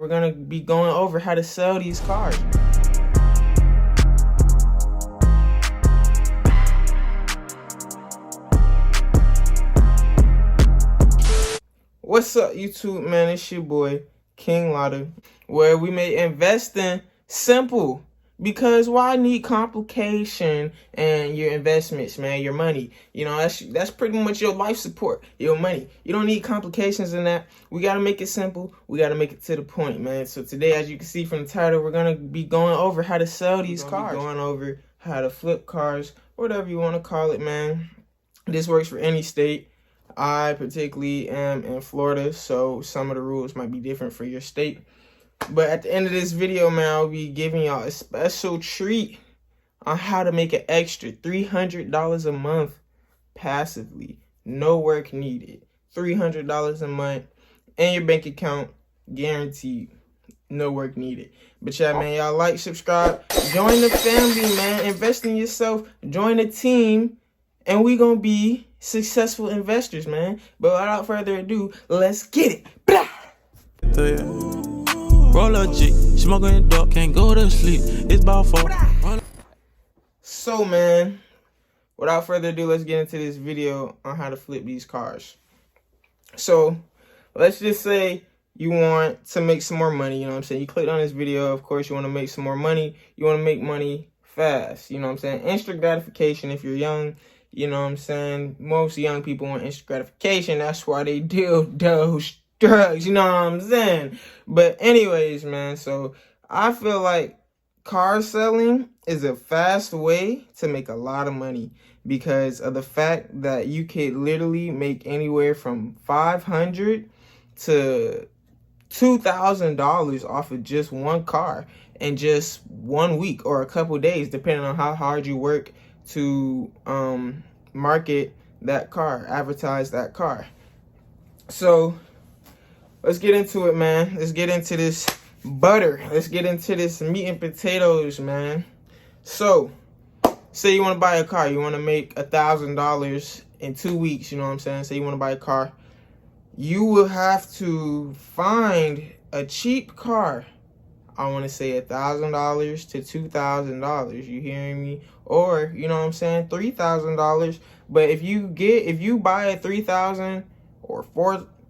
We're gonna be going over how to sell these cars. What's up, YouTube, man? It's your boy, King Lotta, where we make investing simple. Because why need complication and your investments, man, your money? You know, that's pretty much your life support, your money. You don't need complications in that. We got to make it simple. We got to make it to the point, man. So today, as you can see from the title, we're going to be going over how to sell these cars. Going over how to flip cars, whatever you want to call it, man. This works for any state. I particularly am in Florida, so some of the rules might be different for your state. But at the end of this video, man, I'll be giving y'all a special treat on how to make an extra $300 a month passively. No work needed. $300 a month in your bank account, guaranteed. No work needed. But yeah, man, y'all like, subscribe, join the family, man. Invest in yourself, join the team, and we gonna be successful investors, man. But without further ado, let's get it. Blah! Roll up G, smoking in the dark, can't go to sleep. It's about 4. So, man, without further ado, let's get into this video on how to flip these cars. So, let's just say you want to make some more money, you know what I'm saying? You clicked on this video, of course, you want to make some more money. You want to make money fast, you know what I'm saying? Instant gratification if you're young, you know what I'm saying? Most young people want instant gratification. That's why they deal those drugs, you know what I'm saying? But anyways, man, so I feel like car selling is a fast way to make a lot of money because of the fact that you could literally make anywhere from $500 to $2,000 off of just one car in just 1 week or a couple days, depending on how hard you work to market that car, advertise that car. So let's get into it, man. Let's get into this butter. Let's get into this meat and potatoes, man. So, say you want to buy a car. You want to make $1,000 in 2 weeks, you know what I'm saying? Say you want to buy a car. You will have to find a cheap car. I want to say $1,000 to $2,000. You hearing me? Or, you know what I'm saying, $3,000. But if you buy a $3,000 or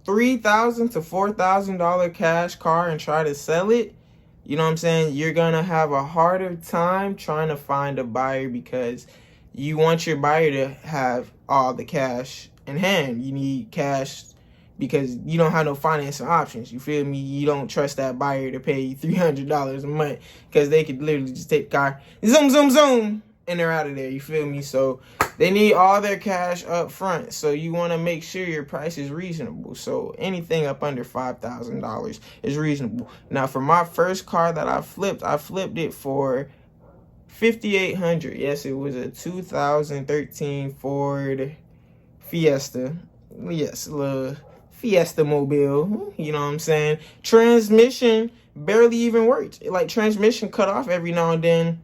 $3,000 to $4,000 cash car and try to sell it, you know what I'm saying, you're gonna have a harder time trying to find a buyer because you want your buyer to have all the cash in hand. You need cash because you don't have no financing options. You feel me? You don't trust that buyer to pay you $300 a month because they could literally just take the car, zoom, zoom, zoom, and they're out of there. You feel me? So they need all their cash up front. So you want to make sure your price is reasonable. So anything up under $5,000 is reasonable. Now, for my first car that I flipped it for $5,800. Yes, it was a 2013 Ford Fiesta. Yes, a little Fiesta mobile, you know what I'm saying? Transmission barely even worked. Like, transmission cut off every now and then,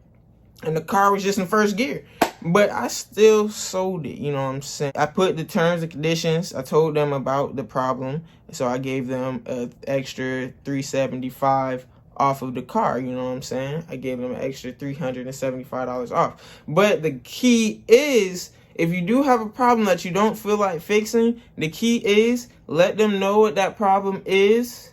and the car was just in first gear. But I still sold it, you know what I'm saying? I put the terms and conditions. I told them about the problem, so I gave them an extra $375 off of the car, you know what I'm saying? I gave them an extra $375 off. But the key is, if you do have a problem that you don't feel like fixing, the key is let them know what that problem is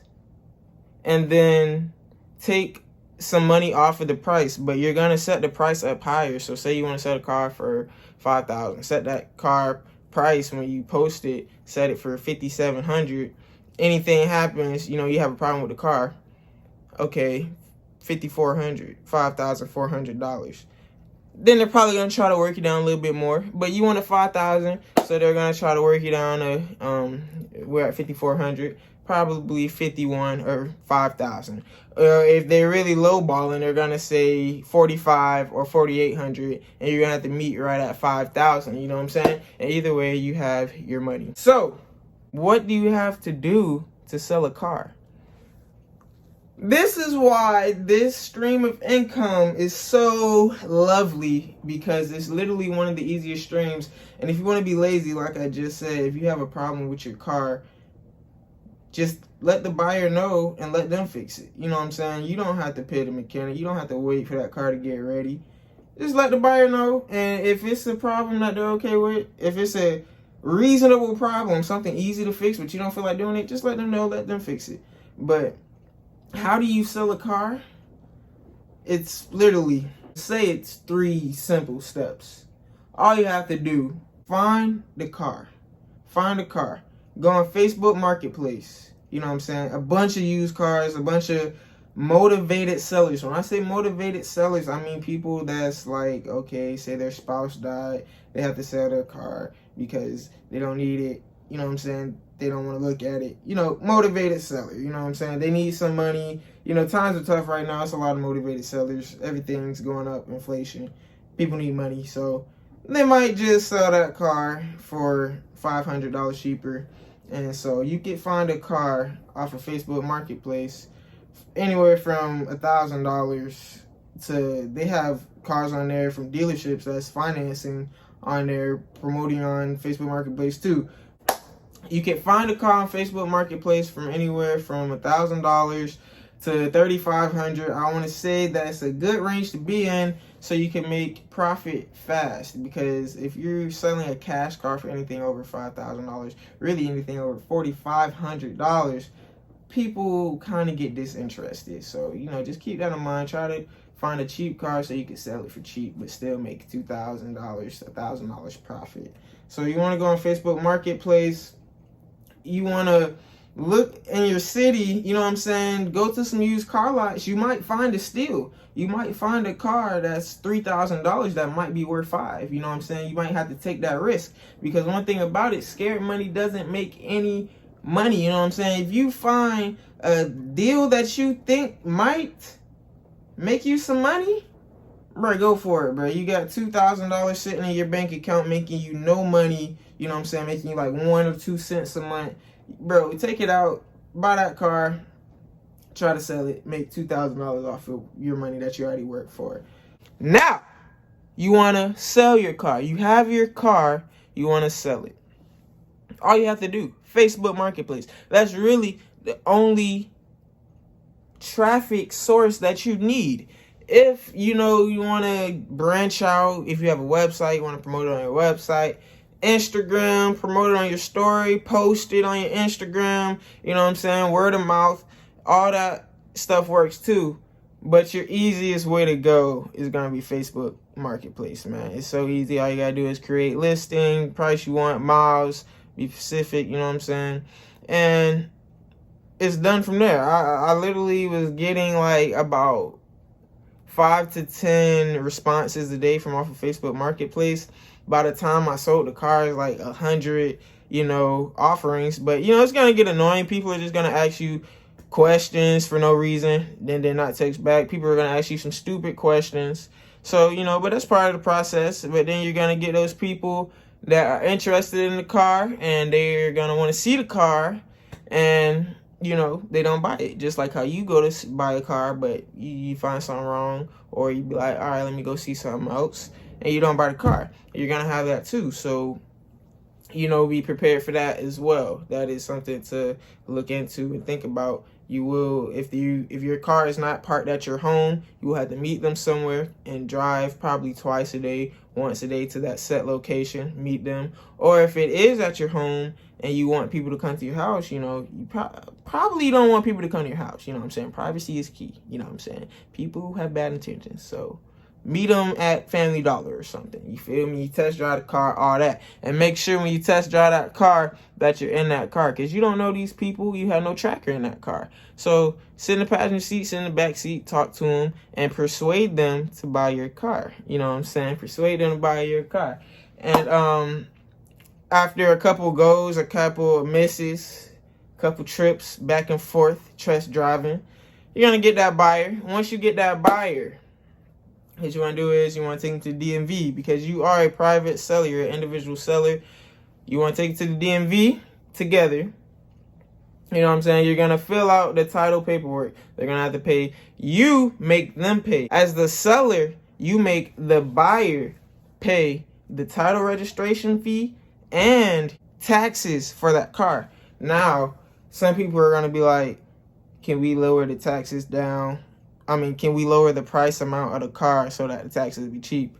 and then take some money off of the price. But you're going to set the price up higher. So say you want to sell a car for $5,000. Set that car price when you post it, set it for $5,700. Anything happens, you know, you have a problem with the car. Okay, $5,400, $5,400. Then they're probably going to try to work you down a little bit more. But you want a $5,000, so they're going to try to work you down to, we're at $5,400, probably $51,000 or $5,000. Or if they're really lowballing, they're going to say $45,000 or $4,800, and you're going to have to meet right at $5,000, you know what I'm saying? And either way, you have your money. So, what do you have to do to sell a car? This is why this stream of income is so lovely, because it's literally one of the easiest streams. And if you want to be lazy, like I just said, if you have a problem with your car, just let the buyer know and let them fix it. You know what I'm saying? You don't have to pay the mechanic. You don't have to wait for that car to get ready. Just let the buyer know, and if it's a problem that they're okay with, if it's a reasonable problem, something easy to fix, but you don't feel like doing it, just let them know, let them fix it. But how do you sell a car? It's literally, say it's 3 simple steps. All you have to do, find the car. Find a car. Go on Facebook Marketplace. You know what I'm saying? A bunch of used cars, a bunch of motivated sellers. When I say motivated sellers, I mean people that's like, okay, say their spouse died, they have to sell their car because they don't need it. You know what I'm saying? They don't want to look at it. You know, motivated seller. You know what I'm saying? They need some money. You know, times are tough right now. It's a lot of motivated sellers. Everything's going up, inflation. People need money, so they might just sell that car for $500 cheaper. And so you can find a car off of Facebook Marketplace anywhere from $1,000 to, they have cars on there from dealerships that's financing on there, promoting on Facebook Marketplace too. You can find a car on Facebook Marketplace from anywhere from $1,000 to $3,500. I want to say that's a good range to be in, so you can make profit fast. Because if you're selling a cash car for anything over $5,000, really anything over $4,500, people kind of get disinterested. So, you know, just keep that in mind. Try to find a cheap car so you can sell it for cheap, but still make $2,000, $1,000 profit. So you want to go on Facebook Marketplace. You want to look in your city, you know what I'm saying? Go to some used car lots. You might find a steal. You might find a car that's $3,000 that might be worth $5,000. You know what I'm saying? You might have to take that risk, because one thing about it, scared money doesn't make any money. You know what I'm saying? If you find a deal that you think might make you some money, bro, go for it, bro. You got $2,000 sitting in your bank account making you no money. You know what I'm saying? Making you like 1 or 2 cents a month. Bro, take it out, buy that car, try to sell it, make $2,000 off of your money that you already worked for. Now, you want to sell your car. You have your car, you want to sell it. All you have to do, Facebook Marketplace. That's really the only traffic source that you need. If, you know, you want to branch out, if you have a website, you want to promote it on your website, Instagram, promote it on your story, post it on your Instagram, you know what I'm saying, word of mouth, all that stuff works too. But your easiest way to go is going to be Facebook Marketplace, man. It's so easy. All you got to do is create listing, price you want, miles, be specific, you know what I'm saying, and it's done from there. I literally was getting like about 5 to 10 responses a day from off of Facebook Marketplace. By the time I sold the cars, like 100, you know, offerings. But, you know, it's going to get annoying. People are just going to ask you questions for no reason, then they're not text back. People are going to ask you some stupid questions. So, you know, but that's part of the process. But then you're going to get those people that are interested in the car, and they're going to want to see the car, and, you know, they don't buy it. Just like how you go to buy a car, but you find something wrong, or you be like, all right, let me go see something else, and you don't buy the car. You're going to have that too. So, you know, be prepared for that as well. That is something to look into and think about. You will, if your car is not parked at your home, you will have to meet them somewhere and drive probably twice a day, once a day to that set location, meet them. Or if it is at your home and you want people to come to your house, you know, you probably don't want people to come to your house. You know what I'm saying? Privacy is key. You know what I'm saying? People who have bad intentions. So meet them at Family Dollar or something. You feel me? You test drive the car, all that. And make sure when you test drive that car that you're in that car, because you don't know these people. You have no tracker in that car. So sit in the passenger seat, sit in the back seat, talk to them, and persuade them to buy your car. You know what I'm saying? Persuade them to buy your car. And after a couple goes, a couple misses, a couple trips back and forth, test driving, you're going to get that buyer. Once you get that buyer, what you want to do is you want to take them to DMV, because you are a private seller, you're an individual seller. You want to take it to the DMV together. You know what I'm saying? You're going to fill out the title paperwork. They're going to have to pay. You make them pay. As the seller, you make the buyer pay the title registration fee and taxes for that car. Now, some people are gonna be like, can we lower the taxes down? I mean, can we lower the price amount of the car so that the taxes be cheap?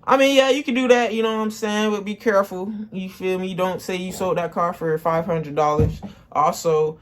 I mean, yeah, you can do that, you know what I'm saying? But be careful, you feel me? Don't say you sold that car for $500. Also,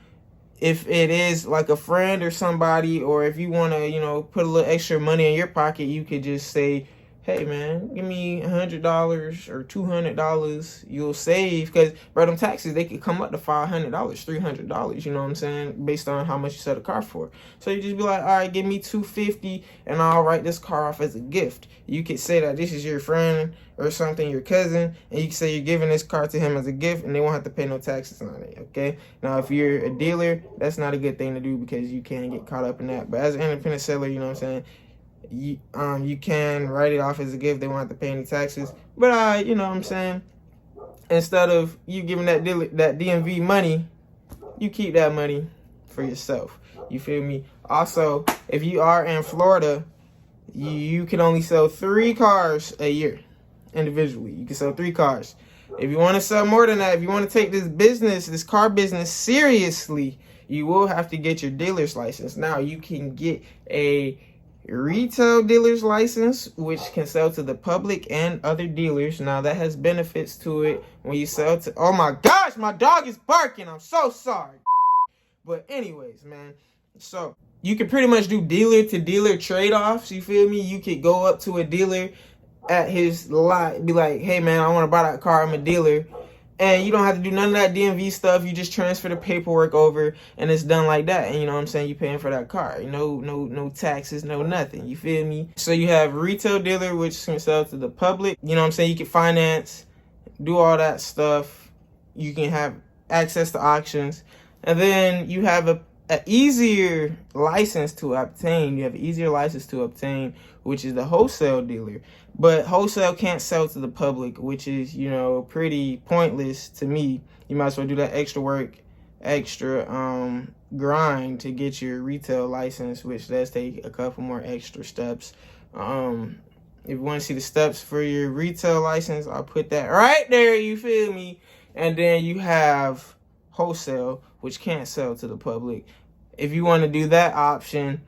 if it is like a friend or somebody, or if you want to, put a little extra money in your pocket, you could just say, hey man, give me $100 or $200. You'll save, because bro, them taxes, they could come up to $500, $300. You know what I'm saying, based on how much you sell the car for. So you just be like, all right, give me $250, and I'll write this car off as a gift. You could say that this is your friend or something, your cousin, and you can say you're giving this car to him as a gift, and they won't have to pay no taxes on it. Okay. Now, if you're a dealer, that's not a good thing to do, because you can get caught up in that. But as an independent seller, you know what I'm saying, you can write it off as a gift. They won't have to pay any taxes. But you know what I'm saying, instead of you giving that DMV money, you keep that money for yourself. You feel me? Also, if you are in Florida, you can only sell 3 cars a year individually. You can sell 3 cars. If you want to sell more than that, if you want to take this car business seriously, you will have to get your dealer's license. Now, you can get a retail dealer's license, which can sell to the public and other dealers. Now, that has benefits to it when you sell to... Oh my gosh, my dog is barking. I'm so sorry. But anyways, man, so you can pretty much do dealer to dealer trade-offs. You feel me? You could go up to a dealer at his lot, be like, hey man, I want to buy that car, I'm a dealer. And you don't have to do none of that DMV stuff. You just transfer the paperwork over, and it's done like that. And you know what I'm saying? You're paying for that car. No taxes, no nothing. You feel me? So you have retail dealer, which can sell to the public. You know what I'm saying? You can finance, do all that stuff. You can have access to auctions. And then you have a easier license to obtain. You have an easier license to obtain, which is the wholesale dealer. But wholesale can't sell to the public, which is, pretty pointless to me. You might as well do that extra work, extra grind to get your retail license, which does take a couple more extra steps. If you want to see the steps for your retail license, I'll put that right there, you feel me? And then you have wholesale, which can't sell to the public. If you want to do that option,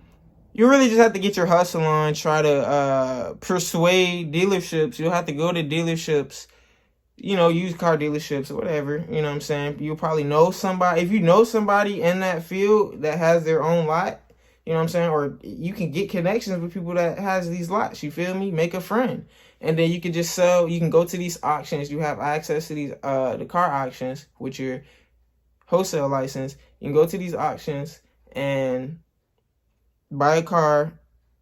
you really just have to get your hustle on, try to persuade dealerships. You'll have to go to dealerships, used car dealerships or whatever, you know what I'm saying? You'll probably know somebody. If you know somebody in that field that has their own lot, you know what I'm saying? Or you can get connections with people that has these lots, you feel me? Make a friend. And then you can just sell, you can go to these auctions. You have access to these, the car auctions with your wholesale license. You can go to these auctions and buy a car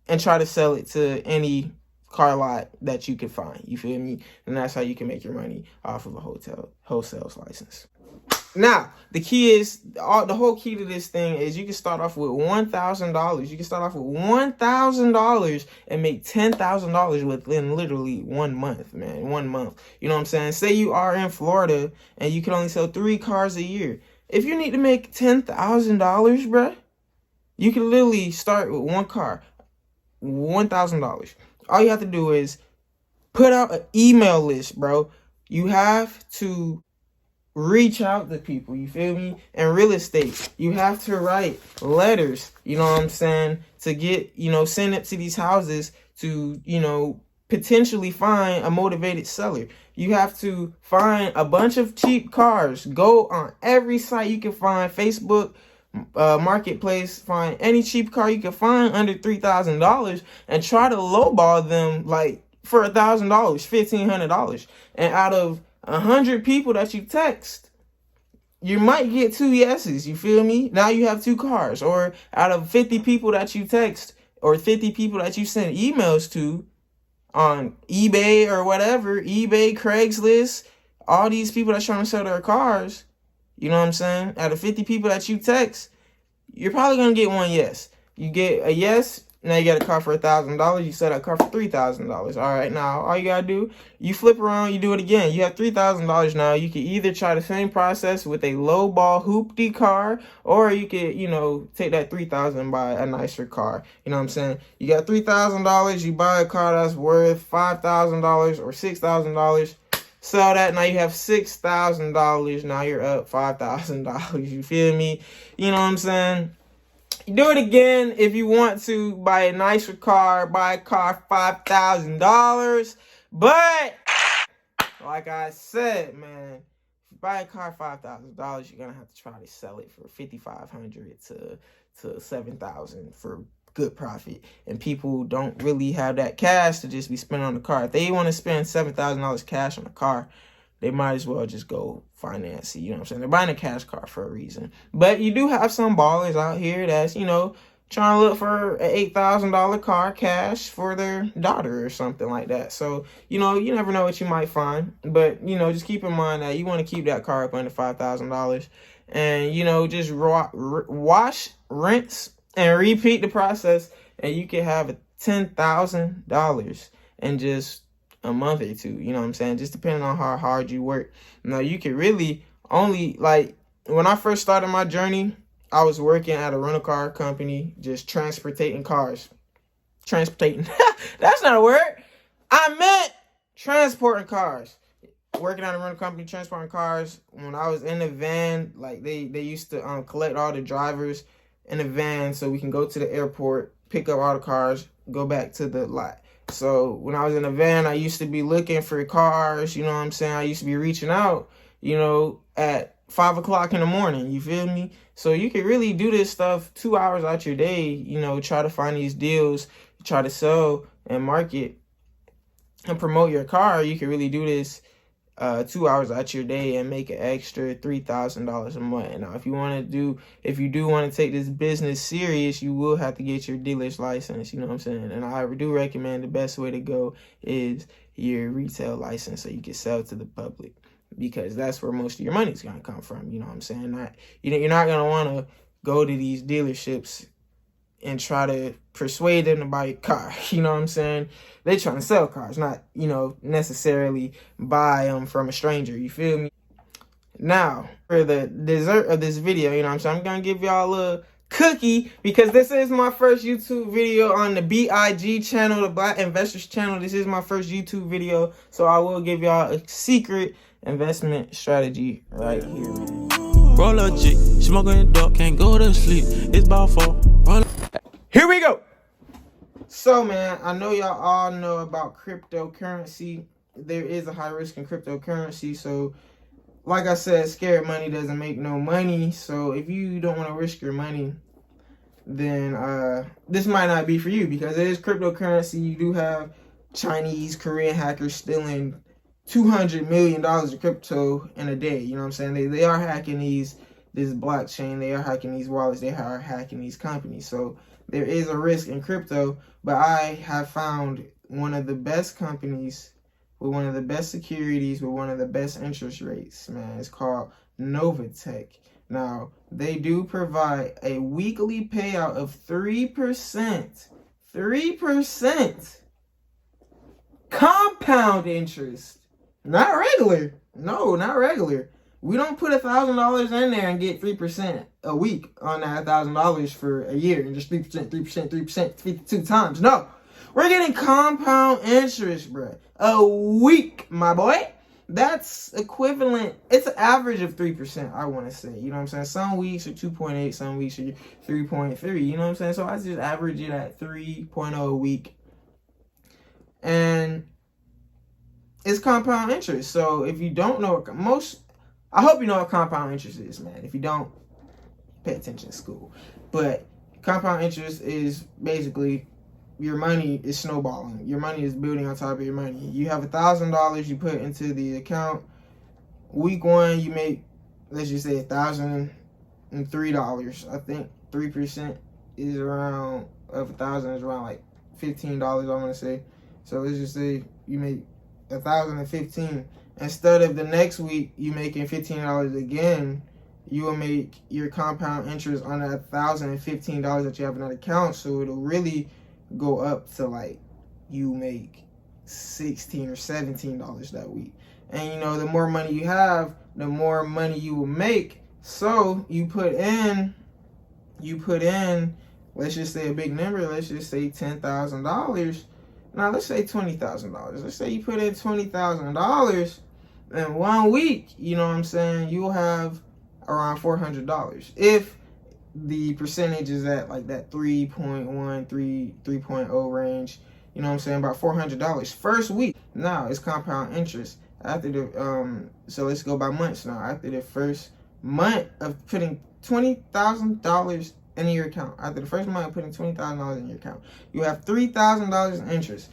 and try to sell it to any car lot that you can find. You feel me? And that's how you can make your money off of a wholesale license. Now, the key is, the whole key to this thing is you can start off with $1,000. You can start off with $1,000 and make $10,000 within literally 1 month, man. 1 month. You know what I'm saying? Say you are in Florida and you can only sell 3 cars a year. If you need to make $10,000, bruh, you can literally start with 1 car, $1,000. All you have to do is put out an email list, bro. You have to reach out to people, you feel me? In real estate, you have to write letters, you know what I'm saying, to get, send it to these houses to, potentially find a motivated seller. You have to find a bunch of cheap cars. Go on every site you can find, Facebook, marketplace, find any cheap car you can find under $3,000 and try to lowball them like for $1,000, $1,500. And out of 100 people that you text, you might get 2 yeses. You feel me? Now you have 2 cars. Or out of 50 people that you text, or 50 people that you send emails to on eBay or whatever, eBay, Craigslist, all these people that's trying to sell their cars, you know what I'm saying? Out of 50 people that you text, you're probably going to get 1 yes. You get a yes, now you got a car for $1,000. You sell that car for $3,000. All right, now all you got to do, you flip around, you do it again. You have $3,000 now. You can either try the same process with a low ball hoopty car, or you could, take that $3,000 and buy a nicer car. You know what I'm saying? You got $3,000, you buy a car that's worth $5,000 or $6,000. Sell that, now you have $6,000. Now you're up $5,000. You feel me? You know what I'm saying? Do it again if you want to buy a nicer car. Buy a car $5,000. But like I said, man, if you buy a car $5,000, you're gonna have to try to sell it for $5,500 to $7,000 for good profit. And people don't really have that cash to just be spending on the car. If they want to spend $7,000 cash on a car, they might as well just go finance it. You know what I'm saying? They're buying a cash car for a reason. But you do have some ballers out here that's, you know, trying to look for an $8,000 car cash for their daughter or something like that. So, you know, you never know what you might find. But, you know, just keep in mind that you want to keep that car up under $5,000. And, you know, just wash, rinse, and repeat the process. And you can have $10,000 in just a month or two. You know what I'm saying? Just depending on how hard you work. Now, you can really only, like, when I first started my journey, I was working at a rental car company, just transporting cars. Transporting. That's not a word. I meant transporting cars. Working at a rental company, transporting cars. When I was in the van, like they used to collect all the drivers in the van so we can go to the airport, pick up all the cars, go back to the lot. So when I was in the van, I used to be looking for cars. You know what I'm saying? I used to be reaching out, you know, at 5 o'clock in the morning. You feel me? So you can really do this stuff 2 hours out your day, you know, try to find these deals, try to sell and market and promote your car. You can really do this 2 hours out your day and make an extra $3,000 a month. Now, if you do want to take this business serious, you will have to get your dealer's license. You know what I'm saying? And I do recommend the best way to go is your retail license so you can sell to the public, because that's where most of your money is going to come from. You know what I'm saying? You're not going to want to go to these dealerships and try to persuade them to buy a car. You know what I'm saying? They're trying to sell cars, not, you know, necessarily buy them from a stranger. You feel me? Now, for the dessert of this video, you know what I'm saying, I'm going to give y'all a little cookie, because this is my first YouTube video on the B.I.G channel, the Black Investors channel. This is my first YouTube video, so I will give y'all a secret investment strategy right here, man. Roll up G, smoking in the dark, can't go to sleep. It's about 4. Here we go. So, man, I know y'all all know about cryptocurrency. There is a high risk in cryptocurrency. So, like I said, scared money doesn't make no money. So, if you don't want to risk your money, then this might not be for you, because it is cryptocurrency. You do have Chinese, Korean hackers stealing $200 million of crypto in a day. You know what I'm saying? They are hacking this blockchain. They are hacking these wallets. They are hacking these companies. So there is a risk in crypto, but I have found one of the best companies with one of the best securities with one of the best interest rates, man. It's called Novatech. Now, they do provide a weekly payout of 3%. 3% compound interest. Not regular. No, not regular. We don't put $1,000 in there and get 3% a week on that $1,000 for a year, and just 3%, 3%, 3%, 52 times. No, we're getting compound interest, bro. A week, my boy. That's equivalent. It's an average of 3%, I want to say. You know what I'm saying? Some weeks are 2.8, some weeks are 3.3. You know what I'm saying? So I just average it at 3.0 a week. And it's compound interest. So if you don't know I hope you know what compound interest is, man. If you don't, pay attention in school. But compound interest is basically your money is snowballing. Your money is building on top of your money. You have $1,000 you put into the account. Week 1, you make, let's just say, $1,003. I think 3% is around, of 1,000 is around like $15, I want to say. So let's just say you make $1,015. Instead of the next week you making $15 again, you will make your compound interest on that $1,015 that you have in that account. So it'll really go up to like you make $16 or $17 that week. And you know, the more money you have, the more money you will make. So you put in, let's just say a big number, let's just say $10,000. Now let's say $20,000. Let's say you put in $20,000. in 1 week, you know what I'm saying, you'll have around $400 if the percentage is at like that 3.0 range. You know what I'm saying, about $400 first week. Now it's compound interest after the so let's go by months now. After the first month of putting $20,000 in your account, after the first month of putting $20,000 in your account, you have $3,000 in interest.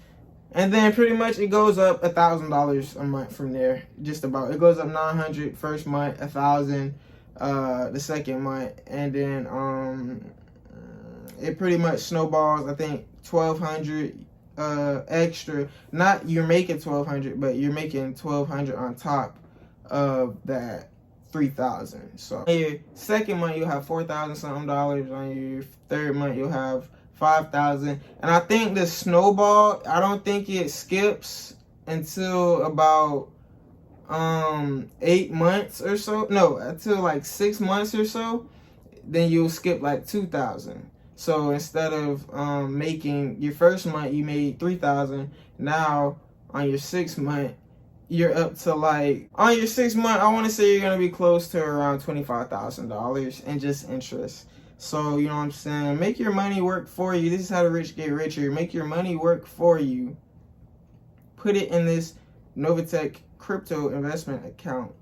And then pretty much it goes up $1,000 a month from there. Just about. It goes up $900 first month, $1,000 the second month, and then it pretty much snowballs. I think $1,200 extra. Not you're making $1,200, but you're making $1,200 on top of that $3,000. So on your second month you'll have $4,000 something dollars. On your third month you'll have $5,000. And I think the snowball, I don't think it skips until about 8 months or so. No, until like 6 months or so. Then you'll skip like 2,000. So instead of making your first month you made 3,000, now on your 6th month you're up to like, on your 6th month I want to say you're gonna be close to around $25,000 in just interest. So, you know what I'm saying? Make your money work for you. This is how the rich get richer. Make your money work for you. Put it in this Novatech crypto investment account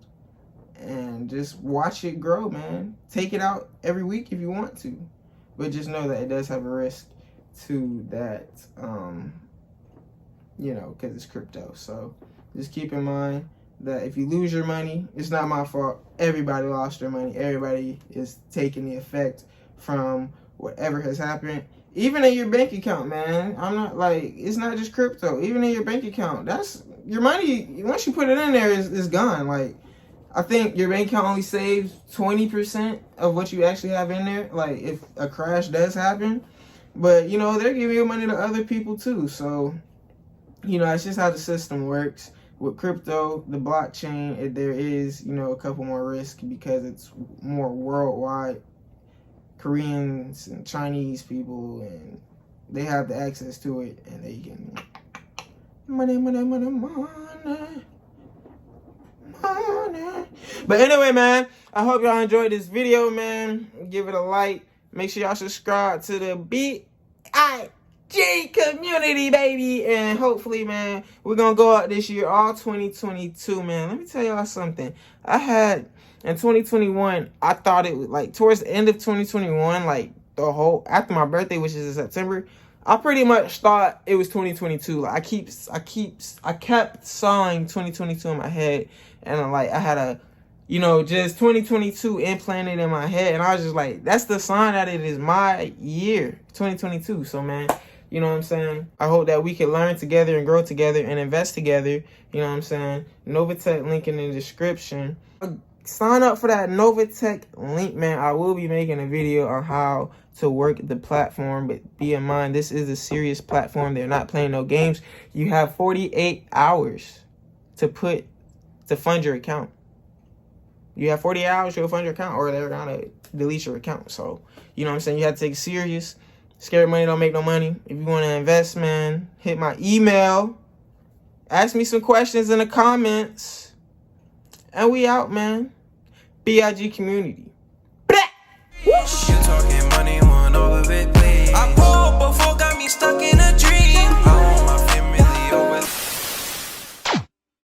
and just watch it grow, man. Take it out every week if you want to. But just know that it does have a risk to that, you know, because it's crypto. So just keep in mind that if you lose your money, it's not my fault. Everybody lost their money. Everybody is taking the effect from whatever has happened. Even in your bank account, man. I'm not like, it's not just crypto. Even in your bank account, that's your money. Once you put it in there, it's gone. Like, I think your bank account only saves 20% of what you actually have in there. Like, if a crash does happen. But, you know, they're giving your money to other people too. So, you know, that's just how the system works. With crypto, the blockchain, there is, you know, a couple more risks because it's more worldwide. Koreans and Chinese people, and they have the access to it, and they can money. But anyway, man, I hope y'all enjoyed this video, man. Give it a like. Make sure y'all subscribe to the B.I.G community, baby. And hopefully, man, we're gonna go out this year, all 2022, man. Let me tell y'all something. In 2021, I thought it was like towards the end of 2021, like the whole after my birthday, which is in September, I pretty much thought it was 2022. Like I kept sawing 2022 in my head, and I had a, you know, just 2022 implanted in my head, and I was just like, that's the sign that it is my year, 2022. So, man, you know what I'm saying? I hope that we can learn together and grow together and invest together. You know what I'm saying? Novatech link in the description. Sign up for that Novatech link, man. I will be making a video on how to work the platform, but be in mind, this is a serious platform. They're not playing no games. You have 48 hours to fund your account. You have 48 hours to fund your account, or they're gonna delete your account. So, you know what I'm saying? You have to take it serious. Scary money don't make no money. If you want to invest, man, hit my email. Ask me some questions in the comments. And we out, man. B.I.G community. You talking money